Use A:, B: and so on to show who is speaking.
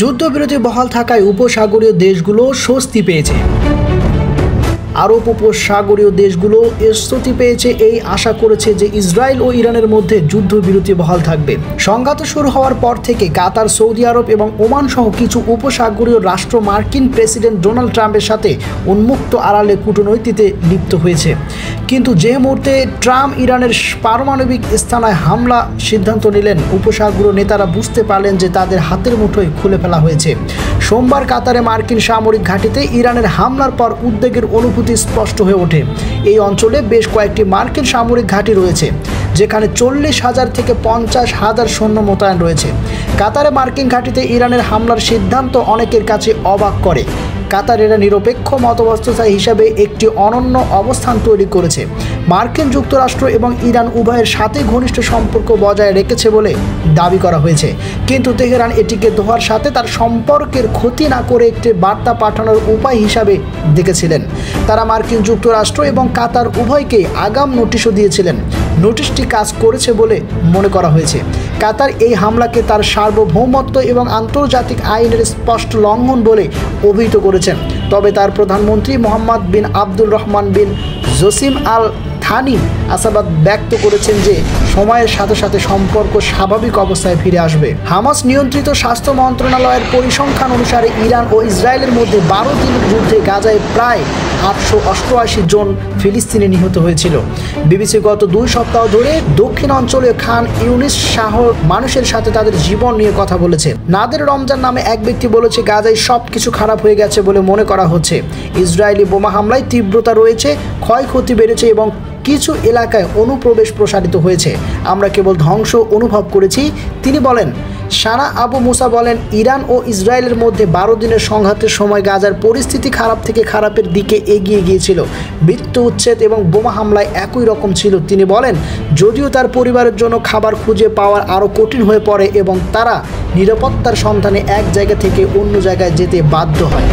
A: যুদ্ধবিরতি বহাল থাকায় উপসাগরীয় দেশগুলো স্বস্তি পেয়েছে। আরব উপসাগরীয় দেশগুলো স্বস্তি পেয়েছে, এই আশা করেছে যে ইসরায়েল ও ইরানের মধ্যে যুদ্ধবিরতি বহাল থাকবে। সংঘাত শুরু হওয়ার পর থেকে কাতার, সৌদি আরব এবং ওমান সহ কিছু উপসাগরীয় রাষ্ট্র মার্কিন প্রেসিডেন্ট ডোনাল্ড ট্রাম্পের সাথে উন্মুক্ত আড়ালে কূটনীতিতে লিপ্ত হয়েছে। কিন্তু যে মুহূর্তে ট্রাম্প ইরানের পারমাণবিক স্থানায় হামলা সিদ্ধান্ত নিলেন, উপসাগরীয় নেতারা বুঝতে পারলেন যে তাদের হাতের মুঠোয় খুলে ফেলা হয়েছে। সোমবার কাতারে মার্কিন সামরিক ঘাঁটিতে ইরানের হামলার পর উদ্বেগের অনুভূতি স্পষ্ট হয়ে ওঠে। এই অঞ্চলে বেশ কয়েকটি মার্কিন সামরিক ঘাঁটি রয়েছে, যেখানে 40,000 থেকে 50,000 সৈন্য মোতায়েন রয়েছে। কাতারে মার্কিন ঘাঁটিতে ইরানের হামলার সিদ্ধান্ত অনেকের কাছে অবাক করে। কাতার এরা নিরপেক্ষ মতাবস্থা হিসাবে একটি অনন্য অবস্থান তৈরি করেছে। মার্কিন যুক্তরাষ্ট্র এবং ইরান উভয়ের সাথে ঘনিষ্ঠ সম্পর্ক বজায় রেখেছে বলে দাবি করা হয়েছে, কিন্তু তেহরান এটিকে দোহার সাথে তার সম্পর্কের ক্ষতি না করে একটি বার্তা পাঠানোর উপায় হিসাবে দেখেছিলেন। তারা মার্কিন যুক্তরাষ্ট্র এবং কাতার উভয়কেই আগাম নোটিশও দিয়েছিলেন। নোটিশটি কাজ করেছে বলে মনে করা হয়েছে। কাতার এই হামলাকে তার সার্বভৌমত্ব এবং আন্তর্জাতিক আইনের স্পষ্ট লঙ্ঘন বলে অভিহিত করেছেন। তবে তার প্রধানমন্ত্রী মোহাম্মদ বিন আব্দুল রহমান বিন জসিম আল থানি আশাবাদ ব্যক্ত করেছেন যে সময়ের সাথে সাথে সম্পর্ক স্বাভাবিক অবস্থায় ফিরে আসবে। হামাস নিয়ন্ত্রিত স্বাস্থ্য মন্ত্রণালয়ের পরিসংখ্যান অনুসারে ইরান ও ইসরায়েলের মধ্যে 12 দিনের যুদ্ধে গাজায় প্রায় 888 জন ফিলিস্তিনি নিহত হয়েছিল। বিবিসি গত 2 সপ্তাহ ধরে দক্ষিণ অঞ্চলে খান ইউনিস শহর মানুষের সাথে তাদের জীবন নিয়ে কথা বলেছে। নাদের রমজান নামে এক ব্যক্তি বলেছে, গাজায় সব কিছু খারাপ হয়ে গেছে বলে মনে করা হচ্ছে। ইসরায়েলি বোমা হামলায় তীব্রতা রয়েছে, ক্ষয়ক্ষতি বেড়েছে এবং কিছু এলাকায় অনুপ্রবেশ প্রসারিত হয়েছে। আমরা কেবল ধ্বংস অনুভব করেছি, তিনি বলেন। সানা আবু মুসা বলেন, ইরান ও ইসরায়েলের মধ্যে 12 দিনের সংঘাতের সময় গাজার পরিস্থিতি খারাপ থেকে খারাপের দিকে এগিয়ে গিয়েছিল। মৃত্যু, উচ্ছেদ এবং বোমা হামলায় একই রকম ছিল। তিনি বলেন, যদিও তার পরিবারের জন্য খাবার খুঁজে পাওয়া আরও কঠিন হয়ে পড়ে এবং তারা নিরাপত্তার সন্ধানে এক জায়গা থেকে অন্য জায়গায় যেতে বাধ্য হয়।